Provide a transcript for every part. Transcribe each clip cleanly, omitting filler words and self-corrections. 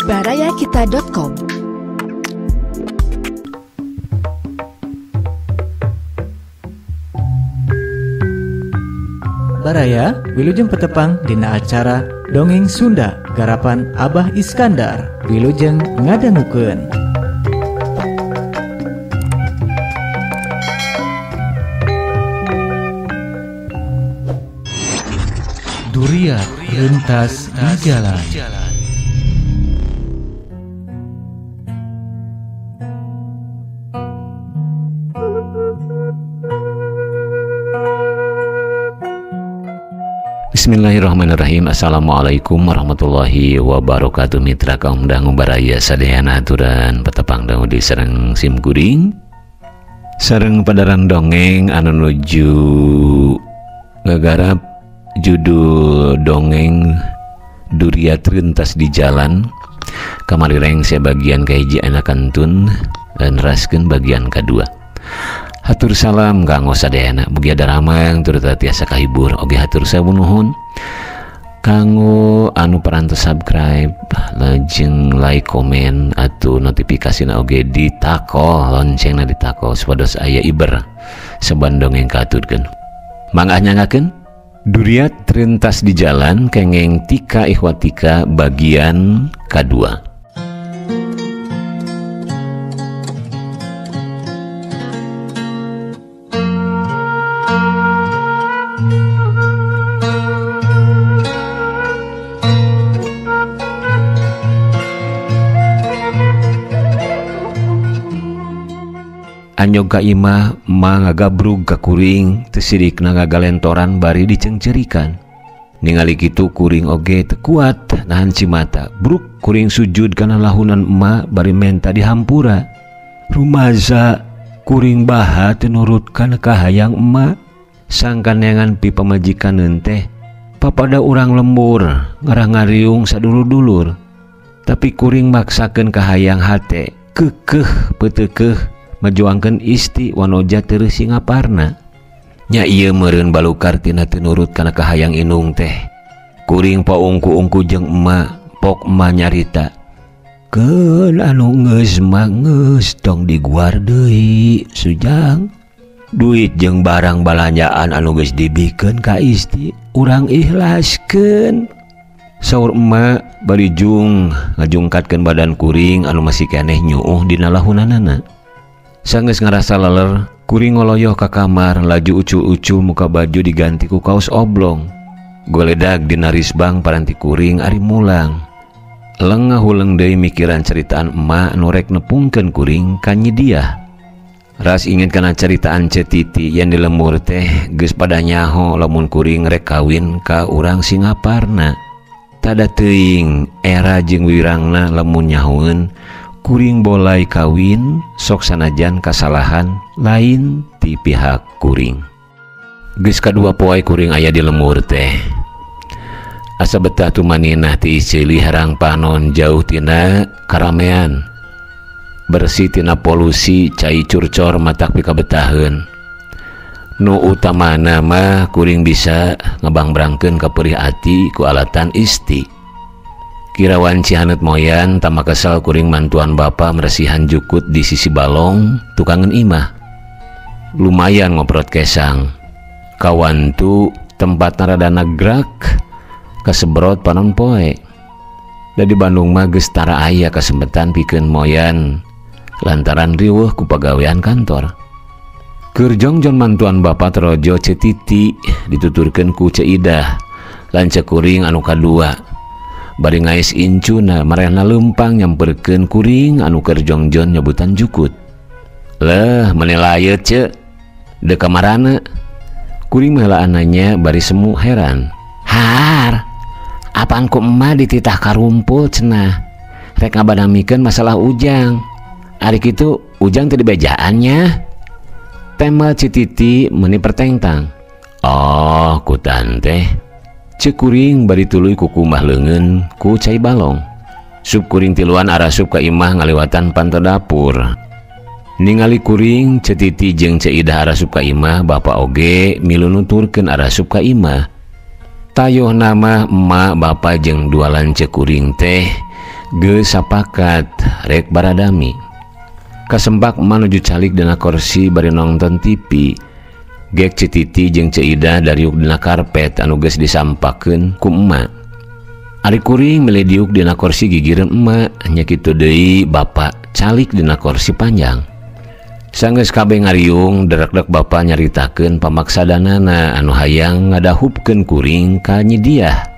barayakita.com. Baraya wilujeng petepang dina acara Dongeng Sunda garapan Abah Iskandar. Wilujeng ngadangukeun. Duriat lintas di jalan. Bismillahirrahmanirrahim. Assalamualaikum warahmatullahi wabarakatuh. Mitra kaum dangu baraya sadayana aturan petepang dangu di sareng sim kuring sareng padaran dongeng anu nuju ngagarap judul dongeng Duriat Rintas di Jalan. Kamarireng saya bagian kahiji anakantun dan raskeun bagian kedua. Hatur salam kanggo sadayana mugi daramang turut tiasa kahibur oge hatur sawu nuhun kanggo anu parantos subscribe lajeng like komen atuh notifikasina oge ditakol loncengna ditakol supados aya iber saban dongeng katurkeun. Mangga nyangakeun Duriat Rintas di Jalan kengeng Tika Ikhwatika bagian kedua. Anyog ka imah ngagabrug ka kuring teu sidikna ngagalentoran bari dicengcerikan. Ningali kitu kuring oge teu kuat nahan cimata. Bruk kuring sujud kana lahunan emak bari menta dihampura. Rumaza kuring baha teu nurutkan ka hayang emak. Sangkaneangan pi pamajikaneun teh papada urang lembur ngarah-ngariung sadulur-dulur. Tapi kuring maksakeun ka hayang hate keukeuh peuteukeuh majuangkeun isti wanoja teu singaparna. Nya ieu meureun balukar tina teu nurut kana kahayang inung teh. Kuring paungku-ungku jeung emak, pok emak nyarita. Keun anu geus mah geus tong diguar deui, Sujang. Duit jeung barang balanjaan anu geus dibikeun ka isti, urang ikhlaskeun. Saur emak bari jung ngajungkatkeun badan kuring anu masih keneh nyuuh dina lahunanana. Sanggeus ngarasa leler, kuring ngoloyoh ka kamar, laju ucul-ucul muka baju diganti ku kaos oblong. Goledag dina risbang paranti kuring ari mulang. Lengah huleng deui mikiran ceritaan emak nu rek nepungkeun kuring ka Nyi Diah. Ras inget kana ceritaan Cetiti yang dilemur teh geus pada nyaho lamun kuring rek kawin ka urang Singaparna. Tada teuing era jeung wirangna lamun nyahoeun kuring bolai kawin sok sanajan kasalahan lain ti pihak kuring. Geus kadua poe kuring aya di lemur teh. Asa betah tu maninah ti ceuli harang panon jauh tina karamean. Bersih tina polusi cai curcor matak pikabetaheun. Nu utamana mah kuring bisa ngabangbrangkeun ka perih ati ku alatan isti. Kirawan Cihaneut moyan tama kesal kuring mantuan bapa meresihan jukut di sisi balong tukangan imah. Lumayan ngoprot kesang. Kawan tu tempat rada nagrak kasebrot panon poe. Da di Bandung mah geus tara aya kasempetan pikeun moyan lantaran riweuh ku pagawean kantor. Keur jongjon mantuan bapa terojo Cetiti dituturkeun ku Ceidah lanceuk kuring anu kadua. Bari ngais incuna marehna leumpang nyamperkeun kuring anu keur jongjon nyebutan jukut. Leuh meuneu layeut ce deuk kamarana. Kuring meulaan nanya bari semu heran. Har, apaan ku emak dititah karumpul cenah. Rek ngabadamikeun masalah Ujang. Ari kitu Ujang teu dibejaannya. Temel Cititi meuni pertengtang. Oh, kutan teh. Cek kuring bari tuluy ku kumah leungeun ku cai balong. Sup kuring tiluan arasup ka imah ngaliwatan pantau dapur. Ningali kuring Cetiti jeung Ceidah arasup ka imah, bapa oge milu nuturkeun arasup ka imah. Tayoh nama emak bapa jeung dua lanceuk kuring teh geus sapakat rek baradami. Kasembak manuju calik dina kursi bari nonton TV. Gek Cetiti jeung Ceida dariuk dina karpet anu geus disampakeun ku emak. Ari kuring milih diuk dina kursi gigireun emak, nya kitu deui bapak calik dina kursi panjang. Sanggeus kabeh ngariung, derek-dek bapa nyaritakeun pamaksadanana anu hayang ngadahupkeun kuring ka Nyi Diah.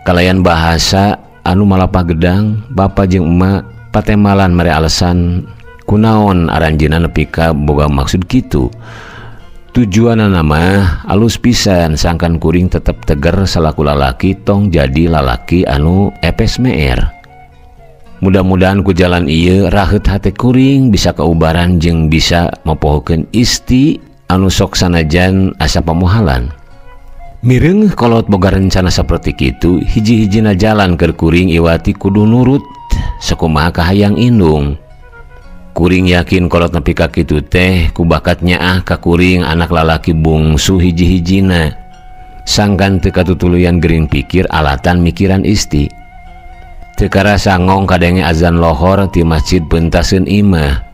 Kalayan bahasa anu malapah gedang, bapa jeung emak patemalan mere alesan kunaon aranjeunna nepi ka boga maksud kitu. Tujuanna mah alus pisan sangkan kuring tetep teger salaku lalaki tong jadi lalaki anu epes meer. Mudah-mudahan ku jalan ieu raheut hate kuring bisa kaubaran jeung bisa mapohokeun isti anu sok sanajan asa pamohalan. Mireng kolot boga rencana saperti kitu, hiji-hijina jalan keur kuring iwati kudu nurut sakumaha kahayang indung. Kuring yakin kolot nepi ka kitu teh ku bakat nyaah ka kuring anak lalaki bungsu hiji-hijina. Sangkan teu katutuluyan gering pikir alatan mikiran isti. Teu karasa ngong kadenge azan lohor ti masjid beuntaseun imah.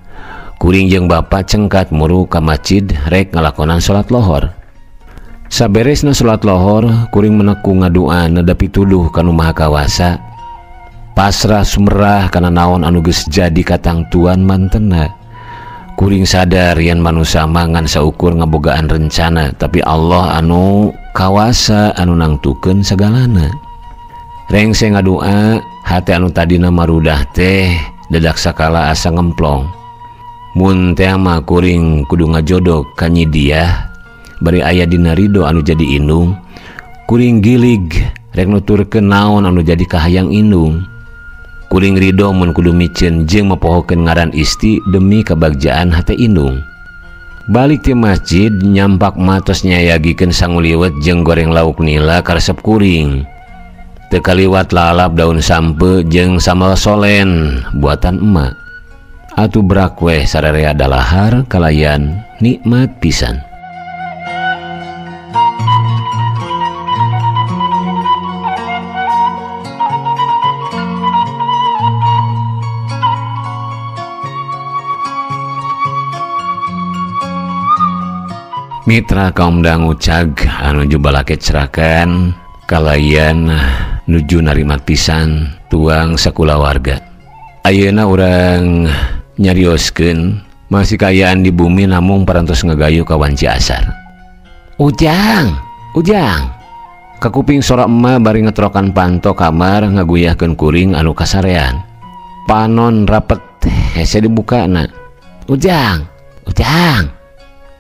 Kuring jeung bapa cengkat muru ka masjid rek ngalakonan salat lohor. Saberesna salat lohor, kuring menekung ngadua nedapi tuduh ka Nu Maha Kawasa. Pasrah sumerah kana naon anu geus jadi katang tuan mantena. Kuring sadar yen manusia mangan saukur ngabogaan rencana, tapi Allah anu kawasa anu nangtukeun sagalana. Rengse ngadua, hate anu tadina marudah teh dadak sakala asa ngemplong. Mun teh mah kuring kudu ngajodog ka Nyi Diah bari aya dina ridho anu jadi indung. Kuring gilig rek nuturkeun naon anu jadi kahayang indung. Kuring ridho mun kudu micen jeung mapohokeun ngaran isti demi kabagjaan hate indung. Balik ti masjid nyampak matos nyayagikeun sanguliwet jeung goreng lauk nila karesep kuring. Teu kaliwat lalap daun sampe jeung sambal solen buatan emak. Atuh brak weh sararea dalahar kalayan nikmat pisan. Mitra kaum dangu cag anu jubalake cerakan kalayan nuju narimat pisan tuang sakulawarga. Ayeuna urang nyarioskeun masih kayaan di bumi namung parantos ngagayu ka wanci asar. Ujang kakuping sora emak bari ngetrokan panto kamar ngaguyahkeun kuring anu kasarean. Panon rapet hese dibukana. Ujang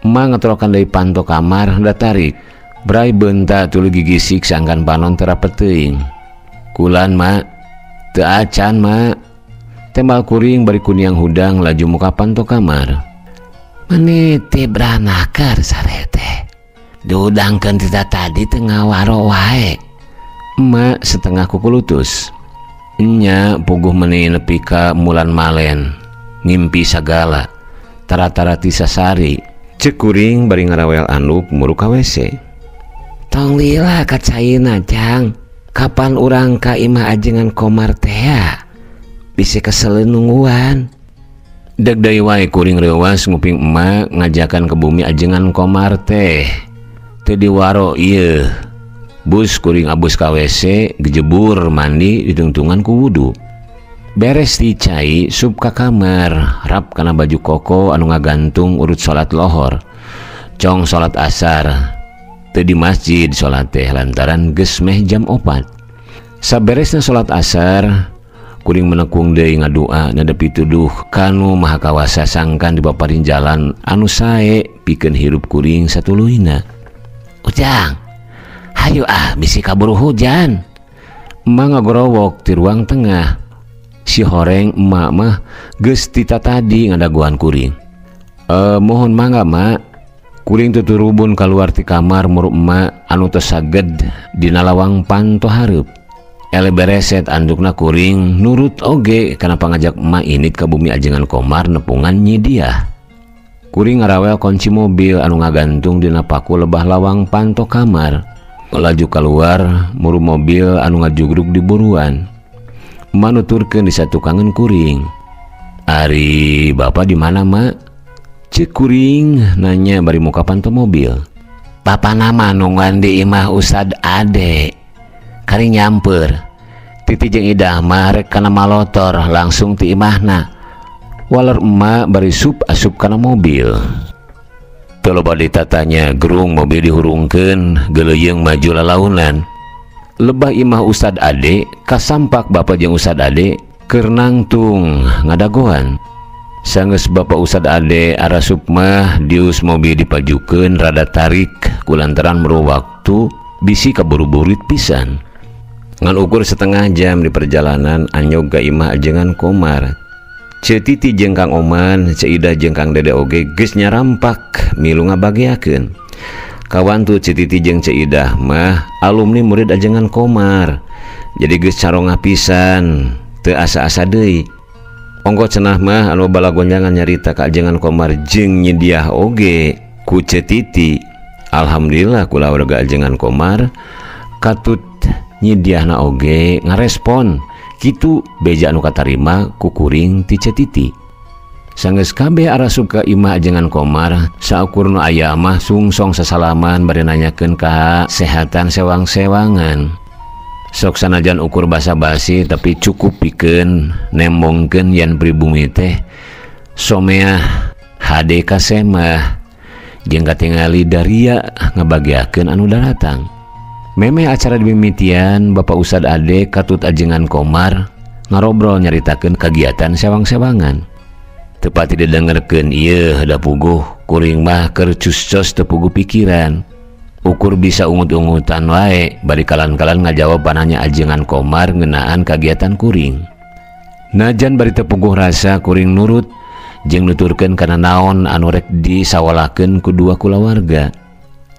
emak ngetrokan dari panto kamar datarik. Brai beunta tuluy gigisik sangkan panon terapet teuing. Kulan mak teu acan mak. Tembal kuring bari kuniang hudang laju muka panto kamar. Maneh teh beranakar sarete. Diudangkeun tita tadi teu ngawaro wae. Emak setengah kukulutus. Nya puguh meuni nepi ka mulan malen. Ngimpi sagala. Tara-tara ti sasari. Cek kuring bari ngarawel anduk muru ka WC. Tong lila kacaina Jang. Kapan urang ka imah ajengan komar teh ya? Bisa keseleun nungguan. Deg deui wae kuring reuwas nguping emak ngajakan ke bumi ajengan komar teh. Teu diwaro ieu. Bus kuring abus ka WC, gejebur mandi ditungtungan ku wudu. Beres dicai sup ka kamar, rap kana baju koko anu ngagantung urut salat lohor. Cong salat asar. Teu di masjid salat teh lantaran geus meh jam 4. Saberesna salat asar, kuring menekung deui ngadua nedepi tuduh kanu Maha Kawasa sangkan dipaparin jalan anu sae pikeun hirup kuring satuluyna. Ujang, hayu bisi kaburu hujan. Emak ngagorowok ti ruang tengah. Si horeng emak mah geus tita tadi ngadaguan kuring. Mohon mangga mak. Kuring tuturubun kaluar ti kamar muru emak anu teu saged dina lawang panto hareup. Ele bereset andukna kuring nurut oge kana pangajak emak init ka bumi ajengan komar nepungan Nyi Diah. Kuring ngarawel kunci mobil anu ngagantung dina paku lebah lawang panto kamar. Laju keluar muru mobil anu ngajugrug di buruan. manuturkeun di satukangan kuring. Ari bapak di mana mak? Cek kuring nanya bari muka panto mobil. Papa nama nungguan di imah Ustad Ade. Kari nyamper. Titi jeung Idah mah rek kana malotor langsung ti imahna. Waler emak bari asup kana mobil. Teu loba ditatanya gerung mobil dihurungkeun geuleuyeng maju lalaunan. Lebah imah Ustad Ade kasampak bapak jeung Ustad Ade keur nangtung ngadagoan. Sanggeus bapak Ustad Ade arasup mah dius mobil dipajukeun rada tarik kulantaran meruh waktu bisi kaburu-burit pisan. Ngan ukur setengah jam di perjalanan anyog ka imah ajengan Komar. Ceu Titi jeung Kang Oman, Ceu Idah jeung Kang Dede oge geus nyarampak milu ngabagiakeun. Kawan tu Ceu Titi jeung Ceu Idah mah alumni murid ajengan Komar. Jadi geus carongah pisan, teu asa-asa deui. Ongko cenah mah anu balagonjangan nyarita ka ajengan Komar jeung nyediah oge ku Ceu Titi. Alhamdulillah kula warga ajengan Komar katut nyediahna oge ngarespon kitu beja anu katarima ku kuring ti Ceu Titi. Sanggeus kabeh arasup ka imah ajengan Komar saukur nu aya mah sungsong sasalaman bari nanyakeun kasehatan sewang-sewangan. Sok sanajan ukur basa-basi tapi cukup pikeun nembongkeun yen pribumi teh someah hade kasemah jeung katingali daria ngabagiakeun anu daratang. Memeh acara dimimitian Bapak Ustad Ade katut ajengan Komar ngarobrol nyaritakeun kagiatan sewang-sewangan. Tepati didengerkeun ieu da puguh kuring mah keur cuscos teu puguh pikiran. Ukur bisa ungut-ungutan wae bari kalan-kalan ngajawab pananya ajengan Komar ngeunaan kagiatan kuring. Najan bari teu puguh rasa kuring nurut jeung nuturkeun kana naon anu rek disawalakeun ku dua kulawarga.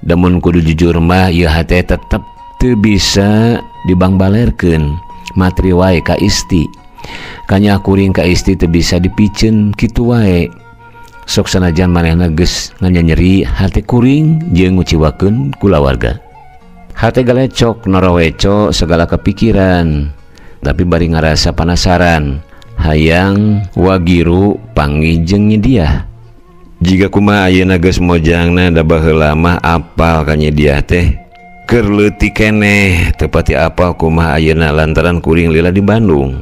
Damun kudu jujur mah ieu hate tetep teu bisa dibangbalerkeun matri wae ka isti. Kanya kuring ka isti teu bisa dipiceun kitu wae. Sok sanajan manehna geus nganyeri hate kuring jeung nguciwakeun kulawarga. Hate galecok noroweco segala kepikiran, tapi bari ngarasa penasaran, hayang wagiru panggih jeung nyediah. Jika kumaha ayeuna geus mojangna da baheula mah apal ka nyediah teh keur leutik keneh teu pati apal kumaha ayeuna lantaran kuring lila di Bandung.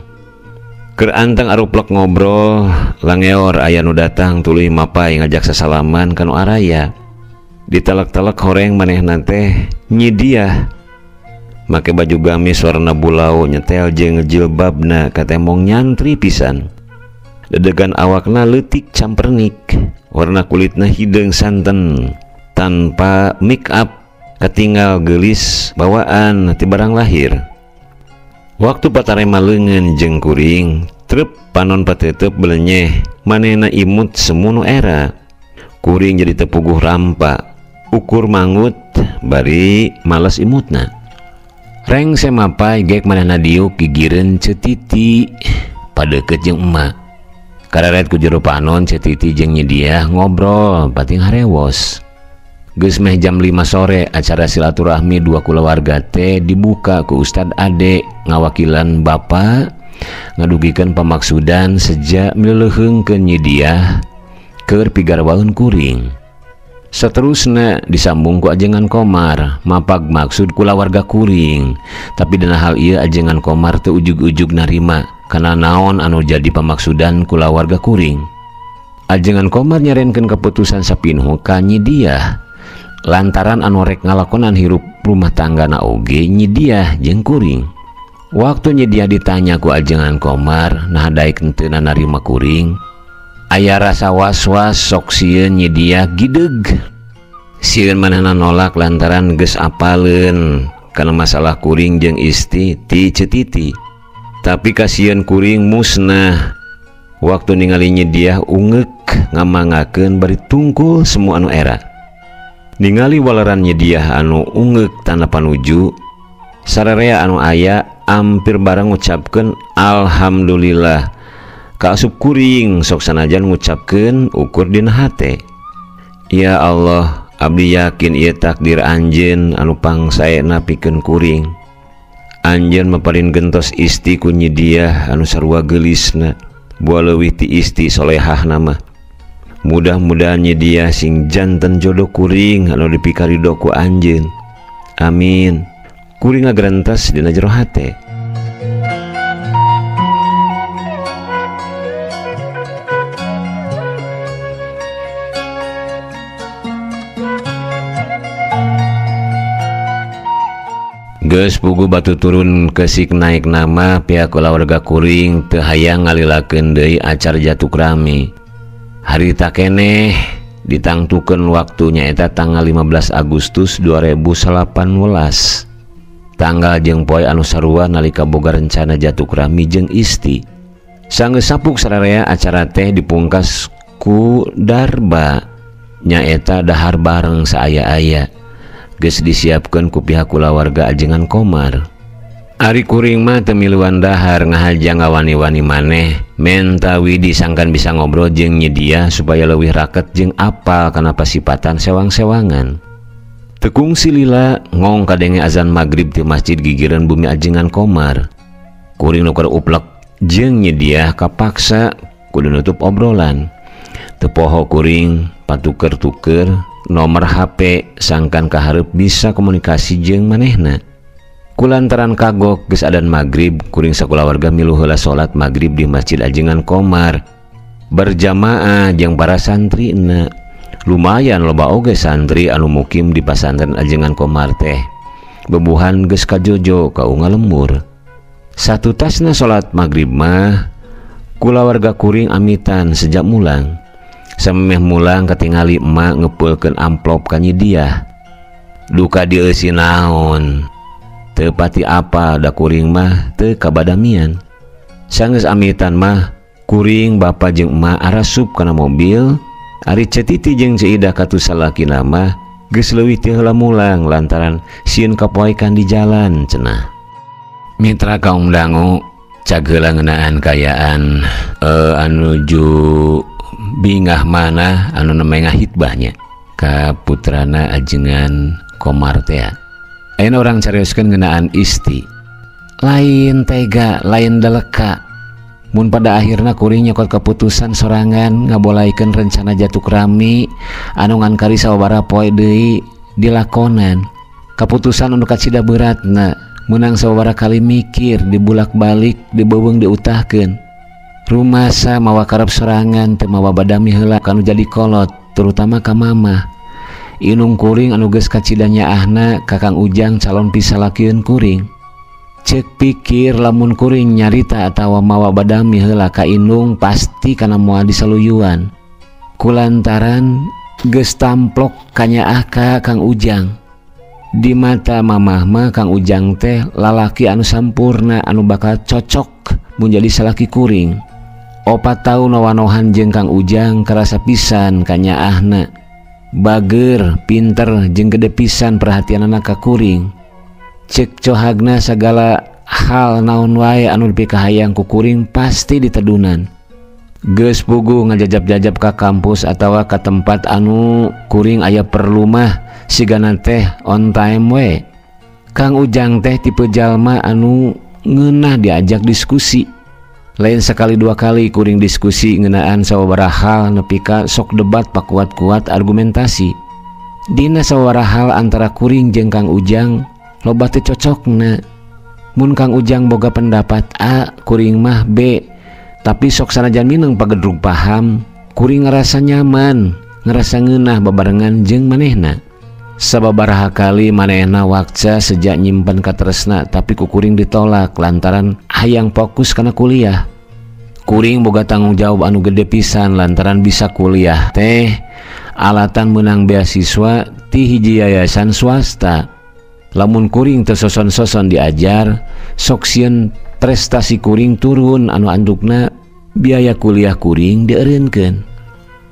Keur anteng aruplek ngobrol langeor aya nu datang tuluy mapai ngajak sasalaman kanu araya. Ditelek-telek horeng manehna teh nyediah make baju gamis warna bulau nyetel jeung jilbabna katembong nyantri pisan. Dedegan awakna leutik campernik, warna kulitna hideung santen tanpa make up, katinggal geulis bawaan ti barang lahir. Waktu patarema leungeun jeung kuring trep panon pateuteup belenyeh manehna imut semunu era. Kuring jadi teu puguh rampa, ukur mangut bari males imutna. Reng semapai gek manehna diuk gigireun Ceu Titi padeukeut jeung emak. Kareret ku jero panon Ceu Titi jeung nyediah ngobrol pating harewos. Geus meh jam 5 sore acara silaturahmi dua kulawarga teh dibuka ku Ustad Ade ngawakilan Bapak ngadugikeun pamaksudan sejak mileuleheungkeun nyediah keur pigarwaeun kuring. Saterusna disambung ku ajengan Komar mapag maksud kulawarga kuring, tapi dina hal ieu ajengan Komar teu ujug-ujug narima kana naon anu jadi pamaksudan kulawarga kuring. Ajengan Komar nyarenkeun keputusan sapinuh ka nyediah lantaran anu rek ngalakonan hirup rumah tanggana oge nyediah jeung kuring. Waktu nyediah ditanya ku ajengan Komar nah daek henteu narima kuring, aya rasa was-was sok sieun nyediah gideg. Sieun manehna nolak lantaran geus apaleun kana masalah kuring jeung isti ti Ceu Titi. Tapi kasieun kuring musnah. Waktu ningali nyediah ungek ngamangakeun bari tungkul semua anu era. Ningali waleran nyediah anu ungek tanda panuju, sararea anu aya ampir barang ngucapkeun alhamdulillah. Kaasup kuring sok sanajan ngucapkeun ukur dina hate. Ya Allah, abdi yakin ieu takdir anjeun anu pangsaena pikeun kuring. Anjeun meparin gentos isti ku nyidiah anu sarua geulisna buah leuwih ti isti solehah nama. Mudah-mudahan nyidiah sing janten jodoh kuring anu dipikarido ku anjeun. Amin. Kuring ngagrantos dina jero hate. Geus pugu batu turun kesik naik nama pihak kulawarga kuring teu hayang ngalilakeun deui acara jatukrami. Harita keneh ditangtukeun waktunya eta tanggal 15 Agustus 2018. Tanggal jeung poe anu sarua nalika boga rencana jatukrami jeung isti. Sanggeus sapuk sararea acara teh dipungkas ku darba nyaeta dahar bareng saaya-aya. Geus disiapkeun ku pihak kulawarga ajengan Komar. Ari kuring mah teu miluan dahar ngahajang ngawani-wani maneh mentawi disangkan bisa ngobrol jeung nyedia supaya leuwih raket jeung apal kana pasipatan sewang-sewangan. Tekung silila ngong kadenge azan magrib di masjid gigireun bumi ajengan Komar. Kuring nu keur uplek jeung nyedia kapaksa kudu nutup obrolan. Teu poho kuring patuker-tuker nomor HP sangkan kaharep bisa komunikasi jeung manehna. Kulantaran kagok geus adzan magrib, kuring sakulawarga milu heula salat magrib di masjid ajengan Komar berjamaah jeung para santrina. Lumayan loba oge santri anu mukim di pasantren ajengan Komar teh. Bebuhan geus kajojo kaunga lembur. Satu tasna salat magrib mah kulawarga kuring amitan sejak mulang. Samemeh mulang katingali emak ngepeulkeun amplop ka nyidiah. Duka dieusi naon? Teu pati apa da kuring mah teu kabadamian. Sanggeus amitan mah kuring bapa jeung emak arasup kana mobil. Ari Cetiti jeung Ceidah katus salakina mah geus leuwih ti heula mulang lantaran sieun kapoekan di jalan cenah. Mitra kaum dangu cageula ngeunaan kayaan anuju bingah mana anu namanya hitbahnya ka putrana ajengan Komar teh. Ayeuna urang carioskeun ngeunaan isti. Lain tega, lain deleka. Mun pada akhirna kuring nyokot keputusan sorangan ngabolaikeun rencana jatukrami anu ngan kari sababaraha poe deui dilakonan. Keputusan anu kacida beratna menang sababaraha kali mikir dibulak-balik dibeuweung diutahkeun. Rumasa mawa karep sorangan teu mawa badami heula kanu jadi kolot terutama ka mama. Inung kuring anu geus kacida nyaahna Kakang Ujang calon pisalakieun kuring. Ceuk pikir lamun kuring nyarita atawa mawa badami heula ka Inung pasti kana moal disaluyuan. Kulantaran geus tamplok kanyaah ka Kang Ujang. Di mata mamah mah Kang Ujang teh lalaki anu sampurna anu bakal cocok mun jadi salaki kuring. 4 tahun nawanohan jeung Kang Ujang karasa pisan kanyaahna. Bager, pinter jeung gede pisan perhatianna ka kuring. Ceuk cohagna sagala hal naon wae anu dipikahayang ku kuring pasti ditedunan. Geus pugu ngajajab-jajab ka kampus atawa ka tempat anu kuring aya perlu mah sigana teh on time we. Kang Ujang teh tipe jalma anu ngeunah diajak diskusi. Lain sekali dua kali kuring diskusi ngeunaan sababaraha hal nepi ka sok debat pakuat-kuat argumentasi. Dina sababaraha hal antara kuring jeung Kang Ujang loba teu cocokna. Mun Kang Ujang boga pendapat A, kuring mah B. Tapi sok sanajan mineng pagedrug paham, kuring ngerasa nyaman, ngerasa ngeunah babarengan jeung manehna. Sababaraha kali manehna wakca sejak nyimpen katresna tapi ku kuring ditolak lantaran hayang fokus kana kuliah. Kuring boga tanggung jawab anu gede pisan lantaran bisa kuliah teh alatan menang beasiswa ti hiji yayasan swasta. Lamun kuring teu soson-soson diajar, sok sieun prestasi kuring turun anu andukna biaya kuliah kuring dieureunkeun.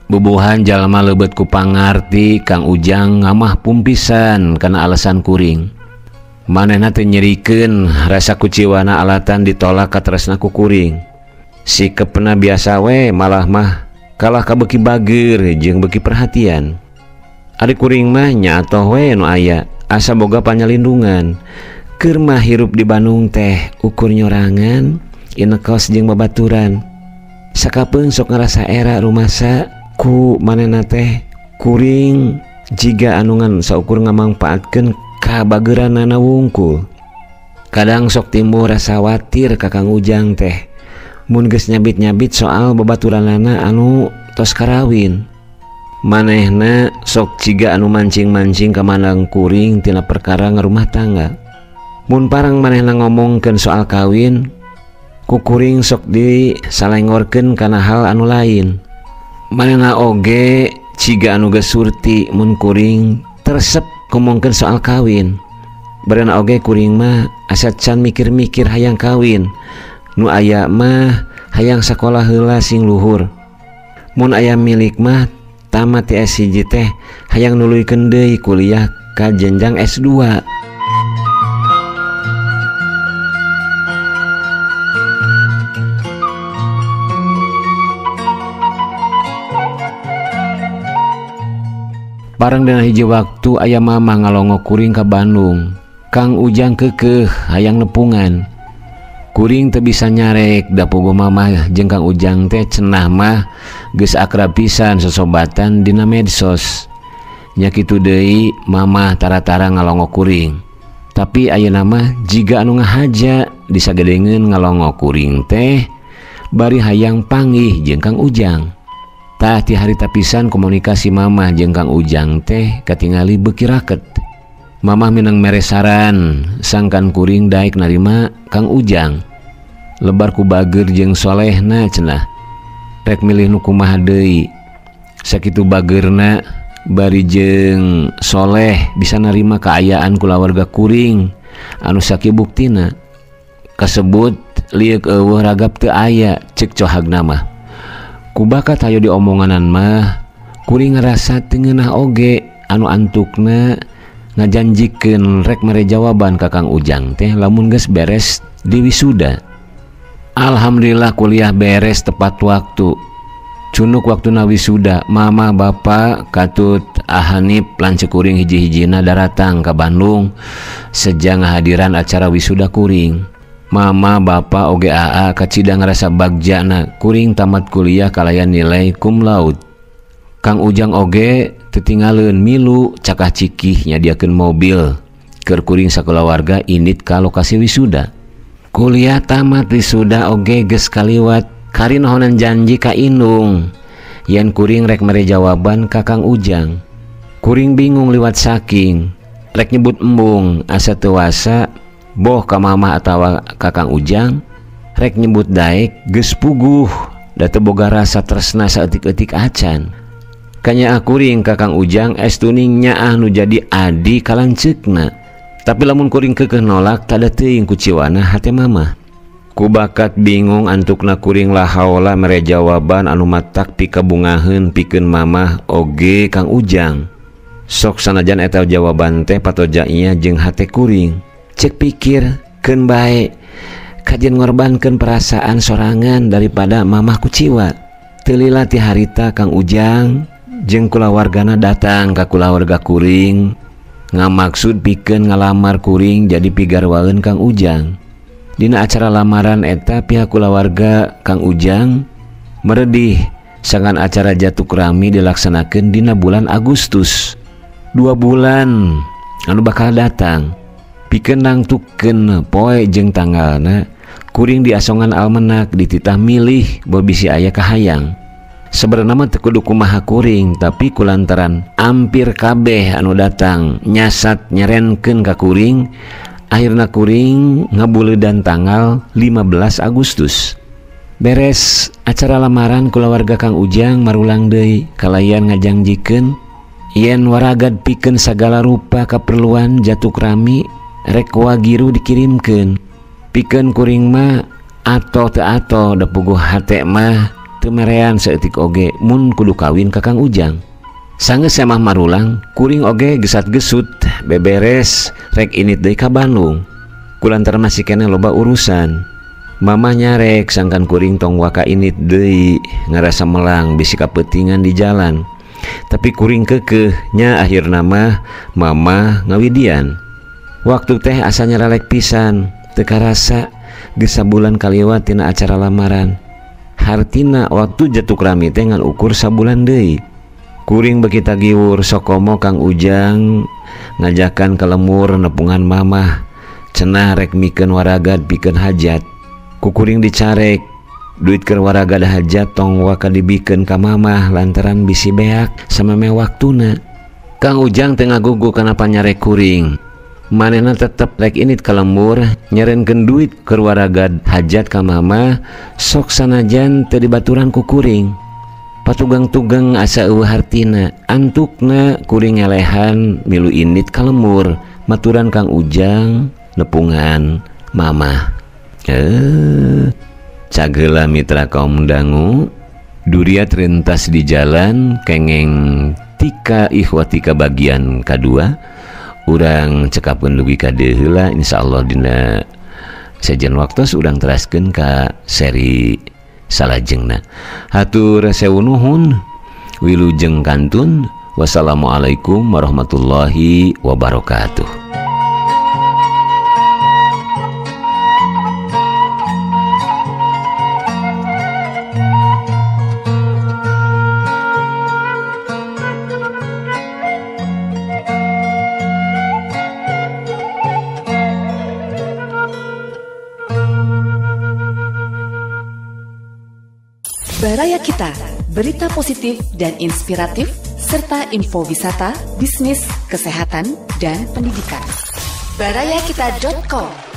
Bubuhan jalma leubet ku pangarti Kang Ujang ngamah pumpisan kana alasan kuring. Manehna teu nyerikeun rasa kuciwana alatan ditolak katresna ku kuring. Sikepna biasa we malah mah kalah ka beuki bager jeung beuki perhatian. Ari kuring mah nya atoh we nu aya asa boga panyalindungan Keur mah hirup di Bandung teh ukur nyorangan, inekos jeung babaturan. Sakapeung sok ngarasa era rumasa ku manehna teh kuring jiga anungan saukur ngamangpaatkeun kabageranana wungkul. Kadang sok timbul rasa khawatir Kakang Ujang teh mun geus nyabit-nyabit soal babaturanana anu tos karawin. Manehna sok ciga anu mancing-mancing ka mandang kuring tina perkara ngarumah tangga. Mun parang manehna ngomongkeun soal kawin, ku kuring sok disalengorkeun kana hal anu lain. Manehna oge ciga anu geus surti mun kuring tersep ngomongkeun soal kawin. Bereuna oge kuring mah asa can mikir-mikir hayang kawin. Nu aya mah hayang sakola heula sing luhur. Mun aya milik mah tamat ti S1 teh hayang nuluykeun deui kuliah ka jenjang S2. Parang dina hiji waktu aya mama ngalongo kuring ka Bandung. Kang Ujang keukeuh hayang nepungan. Kuring teu bisa nyarek da puguh mama jeung Kang Ujang teh cenah mah geus akrab pisan sosobatan dina medsos. Nya kitu deui mama tara-tara ngalongo kuring. Tapi ayeuna mah jiga anu ngahaja disagedengeun ngalongo kuring teh bari hayang panggih jeung Kang Ujang. Tah ti harita pisan komunikasi mama jeung Kang Ujang teh katingali beuki raket. Mamah minang mere saran sangkan kuring daek narima Kang Ujang. Lebar ku bager jeung solehna cenah. Rek milih nu kumaha deui. Sakitu bageurna bari jeung soleh bisa narima kaayaan kulawarga kuring anu sakibuk tina. Kasebut liuk eueuh ragap teu aya ceuk cohagna mah. Ku bakat hayu diomonganan mah kuring ngerasa teu ngeunah oge anu antukna ngajanjikeun rek mere jawaban ka Kang Ujang teh lamun geus beres di wisuda. Alhamdulillah kuliah beres tepat waktu. Cunuk waktuna wisuda, mama bapa katut ahanip lanceuk kuring hiji-hijina daratang ka Bandung sejang ngahadiran acara wisuda kuring. Mama bapa oge aa kacida ngerasa bagjana kuring tamat kuliah kalayan nilai cum laude. Kang Ujang oge tetinggalun milu cakah cikih nyadiakeun mobil keur kuring sakulawarga indit ka lokasi wisuda. Kuliah tamat wisuda oge geus kaliwat karinohonan janji ka indung yen kuring rek mere jawaban ka Kang Ujang. Kuring bingung liwat saking rek nyebut embung asa teu wasa boh ka mama atawa ka Kang Ujang rek nyebut daek geus puguh da teu boga rasa tresna saeutik-eutik acan. Kanya kuring ka Kang Ujang estuning nyaah nu jadi adi kalanceukna. Tapi lamun kuring keukeuh nolak tada teuing ku ciwana hate mama. Ku bakat bingung antukna kuring lahaula mere jawaban anu matak pikabungaheun pikeun mama oge Kang Ujang. Sok sanajan eta jawaban teh patoja ieu jeung hate kuring. Cek pikir keun bae kajen ngorbankeun perasaan sorangan daripada mamah kuciwa. Teu lila ti harita Kang Ujang jeung kulawargana datang ka kulawarga kuring ngamaksud pikeun ngalamar kuring jadi pigarwaeun Kang Ujang. Dina acara lamaran eta pihak kulawarga Kang Ujang meredih sangan acara jatuk rami dilaksanakeun dina bulan Agustus. 2 bulan anu bakal datang. Pikeun nangtukeun poe jeung tanggalna kuring diasongan almanak dititah milih bebisi aya kahayang. Sebenarnya mah teu kudu kumaha kuring tapi kulantaran ampir kabeh anu datang nyasat nyerenkeun ka kuring akhirna kuring ngabuleudan tanggal 15 Agustus. Beres acara lamaran kulawarga Kang Ujang marulang deui kalayan ngajangjikeun yen waragad pikeun sagala rupa kaperluan jatuk rami rek wagiru dikirimkeun. Pikeun kuring mah ato teu ato da puguh hate mah teu merean saeutik oge mun kudu kawin ka Kang Ujang. Sanggeus emah marulang kuring oge gesat-gesut beberes rek init deui ka Bandung. Kulantaran masih keneh loba urusan. Mama nyarek sangkan kuring tong waka init deui ngarasa melang bisi kapeutingan di jalan. Tapi kuring keukeuh nya akhirna mah mama ngawidian. Waktu teh asanya relek pisan, teka rasa geus sabulan kaliwat tina acara lamaran. Hartina waktu jatuh rami teh ngan ukur sabulan deui. Kuring beki tagiwur sokomo Kang Ujang ngajakan ke lemur nepungan mamah, cenah rek mikeun waragad pikeun hajat. Kukuring dicarek duit keur waragad hajat tong waka dibikeun ka mamah lantaran bisi beak sameme waktuna. Kang Ujang teh ngagugu kana panyarek kuring. Manehna tetep rek init ka lemur nyerenkeun duit keur waragad hajat ka mamah sok sanajan teu dibaturan ku kuring. Patugang-tugang asa eueuh hartina, antukna kuring ngelehan milu init ka lemur maturan Kang Ujang nepungan mamah. Cageula mitra kaum dangu, duriat rentas di jalan kengeng tika ikhwati ka bagian kadua. Urang cekapeun dugi ka dieu heula insyaallah dina sajen waktos urang teraskeun ka seri salajengna. Hatur sewu nuhun, wilujeng kantun. Wassalamualaikum warahmatullahi wabarakatuh. Baraya Kita, berita positif dan inspiratif, serta info wisata, bisnis, kesehatan, dan pendidikan. Barayakita.com